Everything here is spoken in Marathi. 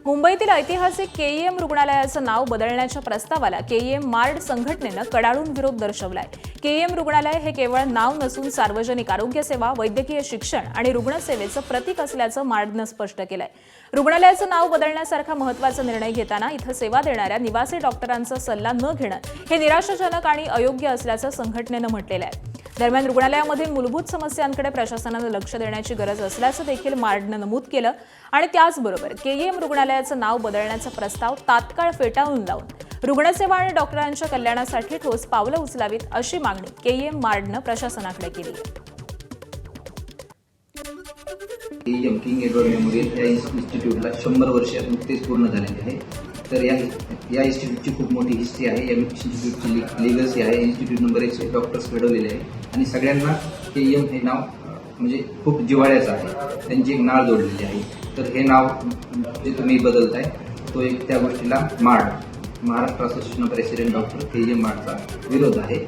मुंबईतील ऐतिहासिक केईएम रुग्णालयाचं नाव बदलण्याच्या प्रस्तावाला केईएम मार्ड संघटनेनं कडाडून विरोध दर्शवलाय। केईएम रुग्णालय हे केवळ नाव नसून सार्वजनिक आरोग्य सेवा, वैद्यकीय शिक्षण आणि रुग्णसेवेचं प्रतीक असल्याचं मार्डनं स्पष्ट केलंय। रुग्णालयाचं नाव बदलण्यासारखा महत्त्वाचा निर्णय घेताना इथं सेवा देणाऱ्या निवासी डॉक्टरांचा सल्ला न घेणं हे निराशाजनक आणि अयोग्य असल्याचं संघटनेनं म्हटलेलं आहे। दरम्यान रुग्णालयामधील मूलभूत समस्यांकडे प्रशासनानं लक्ष देण्याची गरज असल्याचं देखील मार्डनं नमूद केलं आणि त्याचबरोबर केईएम रुग्णालयाचं नाव बदलण्याचा प्रस्ताव तात्काळ फेटाळून लावून रुग्णसेवा आणि डॉक्टरांच्या कल्याणासाठी ठोस पावलं उचलावीत अशी मागणी केईएम मार्डनं प्रशासनाकडे केली आहे। केईएम किंग एडवर्ड मेमोरियल या इन्स्टिट्यूटला 100 वर्ष नुकतेच पूर्ण झालेले आहे। तर या इन्स्टिट्यूटची खूप मोठी हिस्ट्री आहे। या इन्स्टिट्यूटची लिगसी आहे। इन्स्टिट्यूट नंबर 1 डॉक्टर्स घडवलेले आहे आणि सगळ्यांना केईएम हे नाव म्हणजे खूप जिव्हाळ्याचं आहे। त्यांची एक नाळ जोडलेली आहे। तर हे नाव जे तुम्ही बदलताय तो एक त्या गोष्टीला Maharashtra association of resident doctor KEM मार्डचा विरोध आहे।